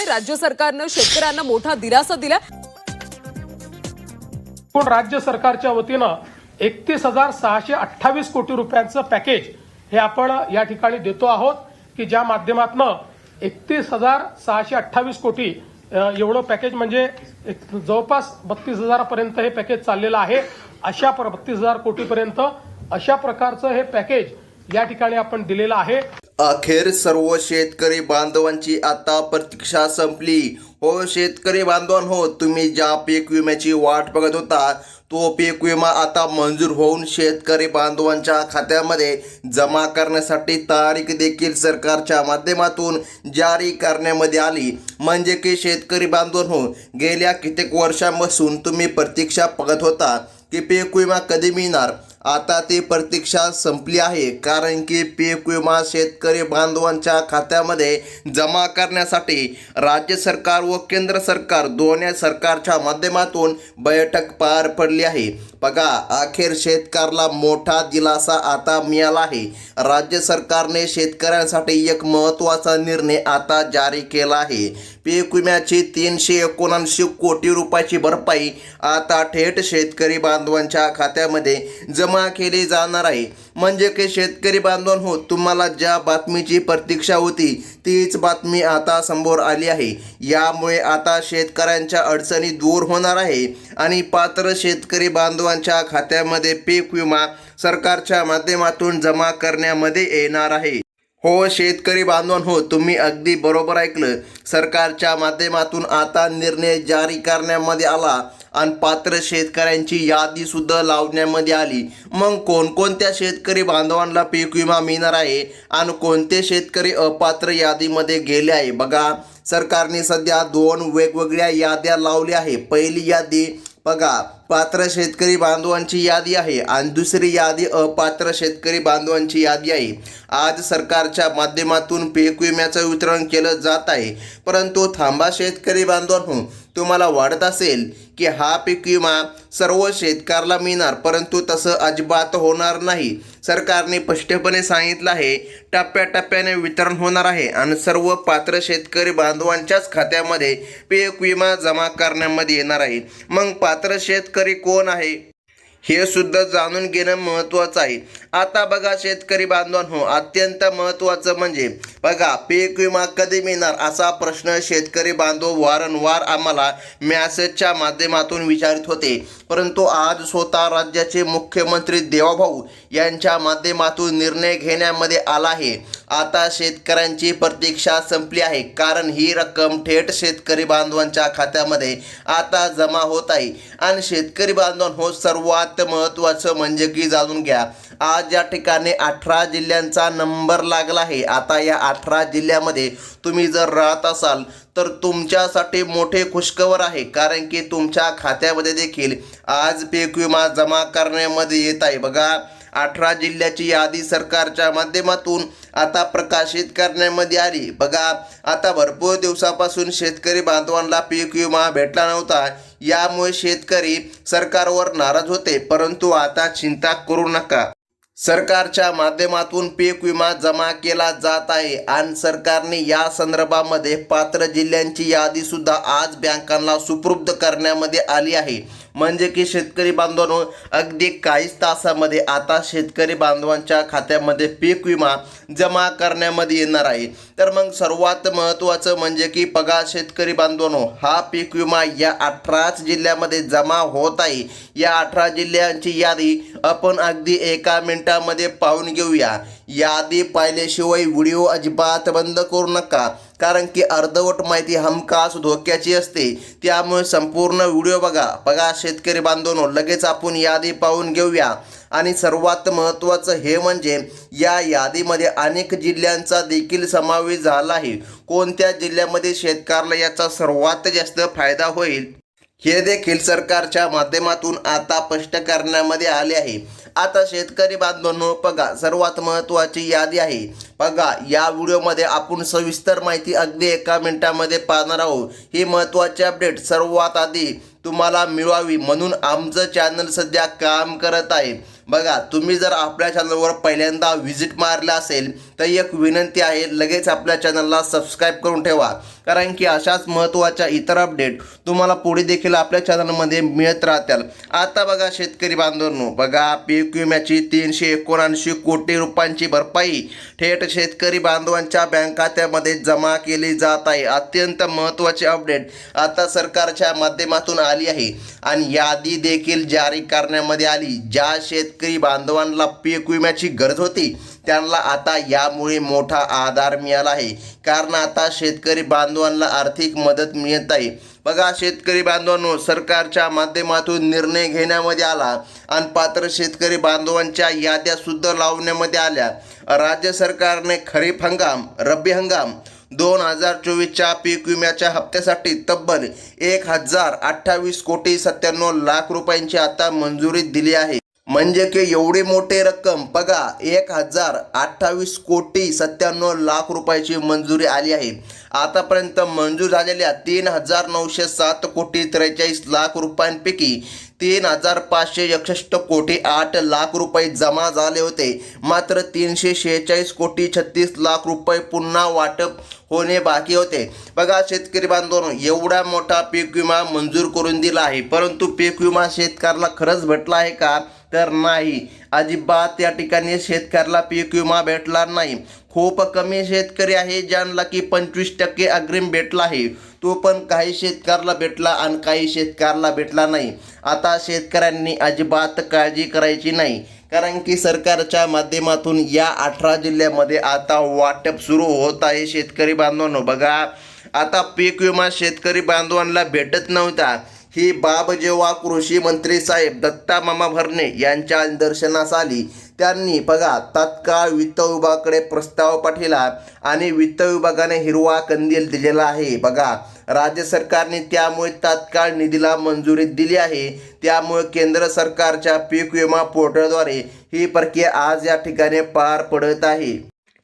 राज्य सरकारनं शेतकऱ्यांना मोठा दिलासा दिला। पण राज्य सरकारच्या वतीनं 31,628 कोटी रुपयांचं पॅकेज हे आपण या ठिकाणी देतो आहोत की ज्या माध्यमातून 31,628 कोटी एवढं पॅकेज म्हणजे जवळपास 32,000 पर्यंत हे पॅकेज चाललेलं आहे। अशा 32,000 कोटी पर्यंत अशा प्रकारचं हे पॅकेज या ठिकाणी आपण दिलेलं आहे। अखेर सर्व शेतकरी बांधवांची आता प्रतीक्षा संपली। हो शेतकरी बांधवांनो, तुम्ही ज्या पीक विम्याची वाट बघत होता तो पीक विमा आता मंजूर होऊन शेतकरी बांधवांच्या खात्यामध्ये जमा करण्यासाठी तारीख देखील सरकारच्या माध्यमातून जारी करण्यामध्ये आली। म्हणजे की शेतकरी बांधवांनो, गेल्या कित्येक वर्षांपासून तुम्ही प्रतीक्षा बघत होता की पीक विमा कधी मिळणार। आता ती प्रतीक्षा संपली आहे, कारण की पीक विमा शेतकरी बांधवांच्या खात्यामध्ये जमा करण्यासाठी राज्य सरकार व केंद्र सरकार दोन्ही सरकारच्या माध्यमातून बैठक पार पडली आहे। बघा, अखेर शेतकऱ्याला मोठा दिलासा आता मिळाला आहे। राज्य सरकारने शेतकऱ्यांसाठी एक महत्त्वाचा निर्णय आता जारी केला आहे। पीक विम्याची 379 कोटी रुपयाची भरपाई आता थेट शेतकरी बांधवांच्या खात्यामध्ये जमा केली जाणार आहे। म्हणजे की शेतकरी बांधवांनो, तुम्हाला ज्या बातमीची प्रतीक्षा होती तीच बातमी आता समोर आली आहे। यामुळे आता शेतकऱ्यांच्या अडचणी दूर होणार आहे आणि पात्र शेतकरी बांधवांच्या खात्यामध्ये पीक विमा सरकारच्या माध्यमातून जमा करण्यामध्ये येणार आहे। हो शेतकरी बांधवांनो, तुम्ही अगदी बरोबर ऐकलं। सरकारच्या माध्यमातून आता निर्णय जारी करण्यामध्ये आला आणि पात्र शेतकऱ्यांची यादी सुद्धा लावण्यामध्ये आली। मग कोणकोणत्या शेतकरी बांधवांना पीक विमा मिळणार आहे आणि कोणते शेतकरी अपात्र यादीमध्ये गेले आहे? बघा, सरकारने सध्या 2 वेगवेगळ्या याद्या लावल्या आहे। पहिली यादी बघा, पात्र शेतकरी बांधवांची यादी आहे आणि दुसरी यादी अपात्र शेतकरी बांधवांची यादी आहे। आज सरकारच्या माध्यमातून पीक विम्याचं वितरण केलं जात आहे, परंतु थांबा शेतकरी बांधवांनो, तुम्हाला वाटत असेल की हा पीक विमा सर्व शेतकऱ्याला मिळणार, परंतु तसं अजिबात होणार नाही। सरकारने स्पष्टपणे सांगितलं आहे टप्प्याटप्प्याने वितरण होणार आहे आणि सर्व पात्र शेतकरी बांधवांच्याच खात्यामध्ये पीक विमा जमा करण्यामध्ये येणार आहे। मग पात्र शेतकरी कोण आहे हे सुद्धा जाणून घेणं महत्त्वाचं आहे। आता बघा शेतकरी बांधवांनो, अत्यंत महत्त्वाचं म्हणजे बघा, पीक विमा कधी मिळणार असा प्रश्न शेतकरी बांधव वारंवार आम्हाला मेसेजच्या माध्यमातून विचारित होते, परंतु आज स्वतः राज्याचे मुख्यमंत्री देवाभाऊ यांच्या माध्यमातून निर्णय घेण्यामध्ये आला आहे। आता शेतकऱ्यांची प्रतीक्षा संपली आहे, कारण ही रक्कम थेट शेतकरी बांधवांच्या खात्यामध्ये आता जमा होत आहे। आणि शेतकरी बांधवांनो, सर्वात महत्त्वाचं म्हणजे की जाणून घ्या, आज या ठिकाणी 18 जिल्ह्यांचा नंबर लागला आहे। आता या 18 जिल्ह्यामध्ये तुम्ही जर राहत असाल तर तुमच्यासाठी मोठे खुशखबर आहे, कारण की तुमच्या खात्यामध्ये देखील आज पीक विमा जमा करण्यामध्ये येत आहे। बघा, 18 जिल्ह्याची यादी सरकारच्या माध्यमातून आता प्रकाशित करण्यामध्ये आली। बघा, आता भरपूर दिवसापासून शेतकरी बांधवांना पीक विमा भेटला नव्हता, यामुळे शेतकरी सरकारवर नाराज होते, परंतु आता चिंता करू नका, सरकारच्या माध्यमातून पीक विमा जमा केला जात आहे आणि सरकारने या संदर्भामध्ये पात्र जिल्ह्यांची यादी सुद्धा आज बँकांना सुपूर्द करण्यामध्ये आली आहे। म्हणजे की शेतकरी बांधवांनो, अगदी काहीच तासामध्ये आता शेतकरी बांधवांच्या खात्यामध्ये पीक विमा जमा करण्यामध्ये येणार आहे। तर मग सर्वात महत्त्वाचं म्हणजे की बघा शेतकरी बांधवांनो, हा पीक विमा या 18 जिल्ह्यामध्ये जमा होत आहे। या 18 जिल्ह्यांची यादी आपण अगदी एका मिनिटामध्ये पाहून घेऊया। यादी पाहिल्याशिवाय व्हिडिओ अजिबात बंद करू नका, कारण की अर्धवट माहिती हमखास धोक्याची असते, त्यामुळे संपूर्ण व्हिडिओ बघा शेतकरी बांधवांनो, लगेच आपण यादी पाहून घेऊया। आणि सर्वात महत्त्वाचं हे म्हणजे या यादीमध्ये अनेक जिल्ह्यांचा देखील समावेश झाला आहे। कोणत्या जिल्ह्यामध्ये शेतकऱ्याला याचा सर्वात जास्त फायदा होईल हे देखील सरकारच्या माध्यमातून आता स्पष्ट करण्यामध्ये आले आहे। आता शेतकरी बांधवांनो, बघा सर्वात महत्त्वाची यादी आहे। बघा, या व्हिडिओमध्ये आपण सविस्तर माहिती अगदी एका मिनिटामध्ये पाहणार आहोत। ही महत्त्वाची अपडेट सर्वात आधी तुम्हाला मिळावी म्हणून आमचं चॅनल सध्या काम करत आहे। बघा, तुम्ही जर आपल्या चॅनलवर पहिल्यांदा व्हिजिट मारला असेल तर एक विनंती आहे, लगेच आपल्या चॅनलला सबस्क्राईब करून ठेवा, कारण की अशाच महत्त्वाच्या इतर अपडेट तुम्हाला पुढे देखील आपल्या चॅनलमध्ये मिळत राहतील. आता बघा शेतकरी बांधवांनो, बघा पीक विम्याची 379 कोटी रुपयांची भरपाई थेट शेतकरी बांधवांच्या बँक खात्यामध्ये जमा केली जात आहे. अत्यंत महत्त्वाची अपडेट आता सरकारच्या माध्यमातून आली आहे आणि यादी देखील जारी करण्यामध्ये आली. ज्या शेतकरी बांधवांना पीक विम्याची गरज होती त्यांना आता यामुळे मोठा आधार मिळाला आहे, कारण आता शेतकरी बांधवांना आर्थिक मदत मिळत आहे. बघा शेतकरी बांधवांनो, सरकारच्या माध्यमातून निर्णय घेण्यामध्ये आला आणि पात्र शेतकरी बांधवांच्या याद्या सुद्धा लावण्यामध्ये आल्या. राज्य सरकारने खरीप हंगाम, रब्बी हंगाम 2024च्या पीक विम्याच्या हप्त्यासाठी तब्बल 1028 कोटी 97 लाख रुपयांची आता मंजुरी दिली आहे. म्हणजे की एवढी मोठी रक्कम बघा, 1028 कोटी 97 लाख रुपयाची मंजुरी आली आहे. आतापर्यंत मंजूर झालेल्या 3,907 कोटी 43 लाख रुपयांपैकी 3,561 कोटी 8 लाख रुपये जमा झाले होते. मात्र 346 कोटी 36 लाख रुपये पुन्हा वाटप होणे बाकी होते. बघा शेतकरी बांधवांनो, एवढा मोठा पीक विमा मंजूर करून दिला आहे, परंतु पीक विमा शेतकऱ्याला खरंच भेटला आहे का? तर नाही, अजिबात या ठिकाणी शेतकऱ्याला पीक विमा भेटला नाही. खूप कमी शेतकरी आहे ज्यांना की 25% अग्रिम भेटला आहे. तो पण काही शेतकऱ्याला भेटला आणि काही शेतकऱ्याला भेटला नाही. आता शेतकऱ्यांनी अजिबात काळजी करायची नाही, कारण की सरकारच्या माध्यमातून या 18 जिल्ह्यामध्ये आता वाटप सुरू होत आहे. शेतकरी बांधवांनो, बघा आता पीक विमा शेतकरी बांधवांना भेटत नव्हता. ही बाब जेव्हा कृषी मंत्री साहेब दत्ता मामा भरणे यांच्या निदर्शनास आली, त्यांनी बघा तात्काळ वित्त विभागाकडे प्रस्ताव पाठविला आणि वित्त विभागाने हिरवा कंदील दिलेला आहे. बघा राज्य सरकारने त्यामुळे तात्काळ निधीला मंजुरी दिली आहे. त्यामुळे केंद्र सरकारच्या पीक विमा पोर्टलद्वारे ही प्रक्रिया आज या ठिकाणी पार पडत आहे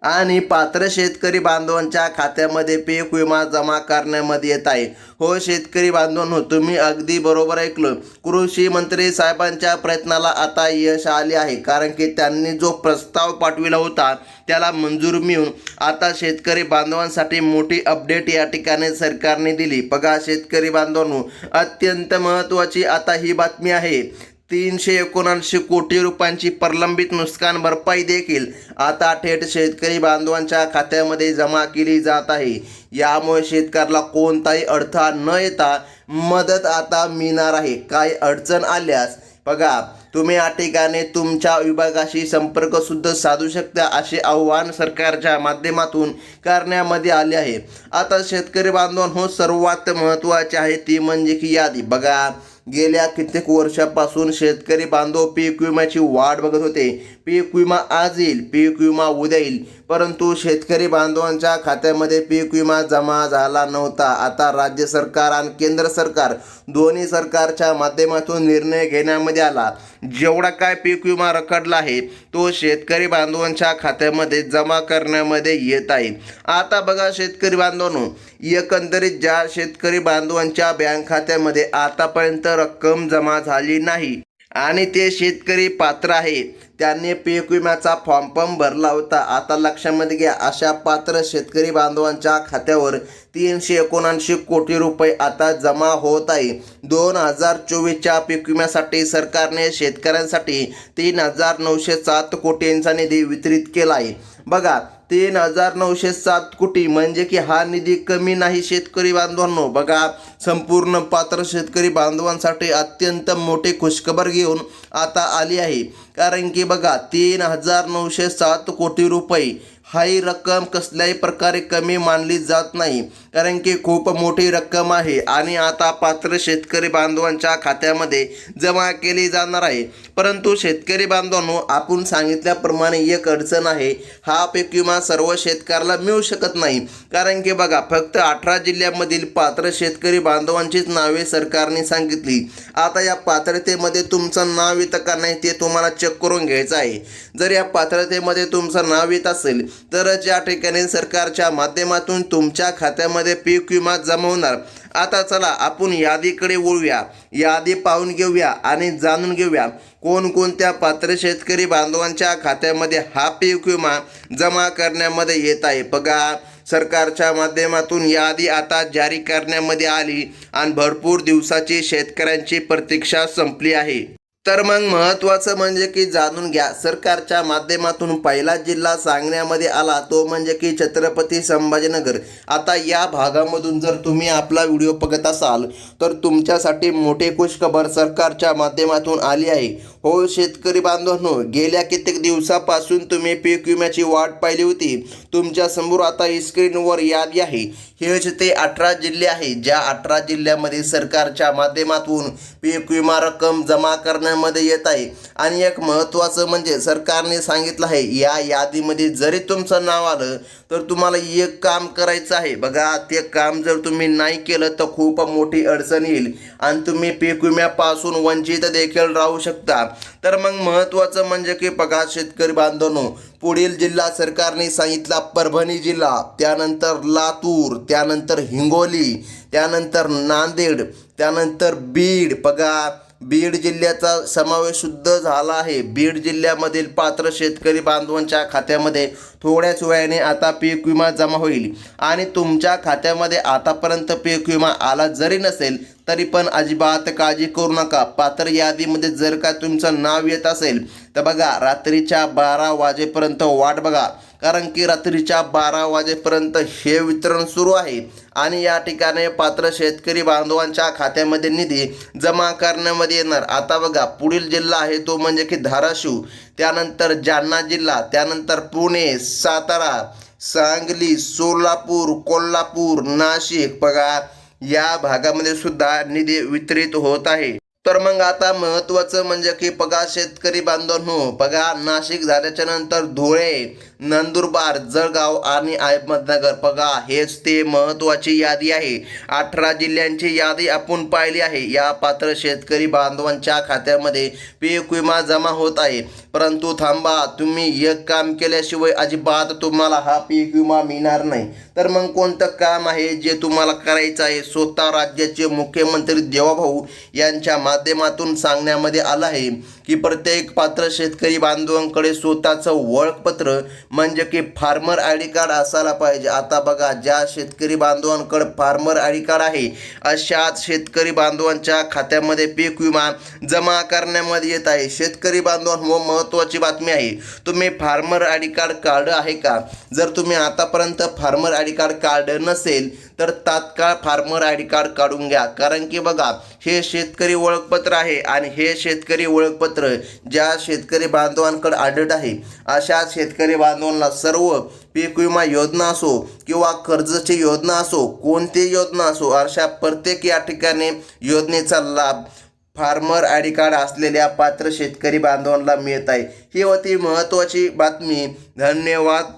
आणि पात्र शेतकरी बांधवांच्या खात्यामध्ये पीक विमा जमा करण्यामध्ये येत आहे. हो शेतकरी बांधवांनो, तुम्ही अगदी बरोबर ऐकलं. कृषी मंत्री साहेबांच्या प्रयत्नाला आता यश आले आहे, कारण की त्यांनी जो प्रस्ताव पाठविला होता त्याला मंजूर मिळून आता शेतकरी बांधवांसाठी मोठी अपडेट या ठिकाणी सरकारने दिली. बघा शेतकरी बांधवांनो, अत्यंत महत्त्वाची आता ही बातमी आहे. 379 कोटी रुपयांची प्रलंबित नुकसान भरपाई देखील आता थेट शेतकरी बांधवांच्या खात्यामध्ये जमा केली जात आहे. यामुळे शेतकऱ्याला कोणताही अडथळा न येता मदत आता मिळणार आहे. काही अडचण आल्यास बघा तुम्ही या ठिकाणी तुमच्या विभागाशी संपर्क सुद्धा साधू शकता, असे आव्हान सरकारच्या माध्यमातून करण्यामध्ये आले आहे. आता शेतकरी बांधवांनो, सर्वात महत्त्वाचे आहे ती म्हणजे की यादी. बघा गेल्या कित्येक वर्षापासून शेतकरी बांधव पीक विम्याची वाट बघत होते. पीक विमा आज येईल, पीक विमा उद्या येईल, परंतु शेतकरी बांधवांच्या खात्यामध्ये पीक विमा जमा झाला नव्हता. आता राज्य सरकार आणि केंद्र सरकार दोन्ही सरकारच्या माध्यमातून निर्णय घेण्यामध्ये आला. जेवढा काय पीक विमा रखडला आहे तो शेतकरी बांधवांच्या खात्यामध्ये जमा करण्यामध्ये येत आहे. आता बघा शेतकरी बांधवांनो, एकंदरीत ज्या शेतकरी बांधवांच्या बँक खात्यामध्ये आतापर्यंत रक्कम जमा झाली नाही आणि ते शेतकरी पात्र आहे, त्यांनी पीक विम्याचा फॉर्म पण भरला होता. आता लक्षामध्ये घ्या, अशा पात्र शेतकरी बांधवांच्या खात्यावर 379 कोटी रुपये आता जमा होत आहे. 2024च्या पीक विम्यासाठी सरकारने शेतकऱ्यांसाठी 3,907 कोटींचा निधी वितरित केला आहे. बघा 3,907 कोटी म्हणजे की हा निधी कमी नाही शेतकरी बांधवांनो. बघा संपूर्ण पात्र शेतकरी बांधवांसाठी अत्यंत मोठी खुशखबर घेऊन आता आली आहे, कारण की बघा 3,907 कोटी रुपये ही रक्कम कसल्याही प्रकारे कमी मानली जात नाही, कारण की खूप मोठी रक्कम आहे आणि आता पात्र शेतकरी बांधवांच्या खात्यामध्ये जमा केली जाणार आहे. परंतु शेतकरी बांधवांनो, आपण सांगितल्याप्रमाणे एक अडचण आहे, हा पीक विमा सर्व शेतकऱ्याला मिळू शकत नाही, कारण की बघा फक्त 18 जिल्ह्यामधील पात्र शेतकरी बांधवांचीच नावे सरकारने सांगितली. आता या पात्रतेमध्ये तुमचं नाव येतं का नाही ते तुम्हाला चेक करून घ्यायचं आहे. जर या पात्रतेमध्ये तुमचं नाव येत असेल तरच या ठिकाणी सरकारच्या माध्यमातून तुमच्या खात्यामध्ये पीक विमा जमा होणार. आता चला आपण यादीकडे वळूया, यादी पाहून घेऊया आणि जाणून घेऊया कोणकोणत्या पात्र शेतकरी बांधवांच्या खात्यामध्ये हा पीक विमा जमा करण्यामध्ये येत आहे. बघा, सरकारच्या माध्यमातून यादी आता जारी करण्यामध्ये आली आणि भरपूर दिवसाची शेतकऱ्यांची प्रतीक्षा संपली आहे. तर मग महत्त्वाचं म्हणजे की जाणून घ्या, सरकारच्या माध्यमातून पहिला जिल्हा सांगण्यामध्ये आला तो म्हणजे की छत्रपती संभाजीनगर. आता या भागामधून जर तुम्ही आपला व्हिडिओ बघत असाल तर तुमच्यासाठी मोठी खुशखबर सरकारच्या माध्यमातून आली आहे. हो शेतकरी बांधवांनो, गेल्या कित्येक दिवसापासून तुम्ही पीक विम्याची वाट पाहिली होती. तुमच्या समोर आता स्क्रीनवर यादी आहे. हेच ते 18 जिल्हे आहे, ज्या 18 जिल्ह्यामध्ये सरकारच्या माध्यमातून पीक विमा रक्कम जमा करण्यामध्ये येत आहे. आणि एक महत्त्वाचं म्हणजे सरकारने सांगितलं आहे, या यादीमध्ये जरी तुमचं नाव आलं तर तुम्हाला एक काम करायचं आहे. बघा, ते काम जर तुम्ही नाही केलं तर खूप मोठी अडचण येईल आणि तुम्ही पीक विम्यापासून वंचित देखील राहू शकता. तर मग महत्त्वाचं म्हणजे की बघा शेतकरी बांधवांनो, पुढील जिल्हा सरकारने सांगितला परभणी जिल्हा, त्यानंतर लातूर, त्यानंतर हिंगोली, त्यानंतर नांदेड, त्यानंतर बीड. बघा, बीड जिल्ह्याचा समावेश सुद्धा झाला आहे. बीड जिल्ह्यामधील पात्र शेतकरी बांधवांच्या खात्यामध्ये थोड्याच वेळाने आता पीक विमा जमा होईल. आणि तुमच्या खात्यामध्ये आतापर्यंत पीक विमा आला जरी नसेल तरी पण अजिबात काळजी करू नका. पात्र यादीमध्ये जर का तुमचं नाव येत असेल तर बघा, रात्रीच्या 12 वाजेपर्यंत वाट बघा, कारण की रात्रीच्या 12 वाजेपर्यंत हे वितरण सुरू आहे. आणि या ठिकाणी पात्र शेतकरी बांधवांच्या खात्यामध्ये निधी जमा करण्यामध्ये येणार. आता बघा, पुढील जिल्हा आहे तो म्हणजे की धाराशिव, त्यानंतर जालना जिल्हा, त्यानंतर पुणे, सातारा, सांगली, सोलापूर, कोल्हापूर, नाशिक. बघा, या भागामध्ये सुद्धा निधी वितरित होत आहे. तर मग आता महत्त्वाचं म्हणजे की बघा शेतकरी बांधवांनो, बघा नाशिक झाल्याच्या नंतर धुळे, नंदुरबार, जळगाव आणि अहमदनगर. बघा, हेच ते महत्त्वाची यादी आहे. 18 जिल्ह्यांची यादी आपण पाहिली आहे. या पात्र शेतकरी बांधवांच्या खात्यामध्ये पीक विमा जमा होत आहे. परंतु थांबा, तुम्ही एक काम केल्याशिवाय अजिबात तुम्हाला हा पीक विमा मिळणार नाही. तर मग कोणतं काम आहे जे तुम्हाला करायचं आहे? स्वतः राज्याचे मुख्यमंत्री देवाभाऊ यांच्या माध्यमातून सांगण्यामध्ये आलं आहे की प्रत्येक पात्र शेतकरी बांधवांकडे स्वतःचं ओळखपत्र म्हणजे की फार्मर आय डी कार्ड असायला पाहिजे. आता बघा, ज्या शेतकरी बांधवांकडे फार्मर आय डी कार्ड आहे अशाच शेतकरी बांधवांच्या खात्यामध्ये पीक विमा जमा करण्यामध्ये येत आहे. शेतकरी बांधवांनो, महत्त्वाची बातमी आहे, तुम्ही फार्मर आय डी कार्ड काढलं आहे का? जर तुम्ही आतापर्यंत फार्मर आय डी कार्ड काढलं नसेल तर तात्काळ फार्मर आय डी कार्ड काढून घ्या. कारण की बघा, हे शेतकरी ओळखपत्र आहे आणि हे शेतकरी ओळखपत्र ज्या शेतकरी बांधवांकडे आढळत आहे अशा शेतकरी बांधवांना सर्व पीक विमा योजना असो किंवा कर्जाची योजना असो, कोणती योजना असो, अशा प्रत्येक या ठिकाणी योजनेचा लाभ फार्मर आय डी कार्ड असलेल्या पात्र शेतकरी बांधवांना मिळत आहे. ही होती महत्त्वाची बातमी. धन्यवाद.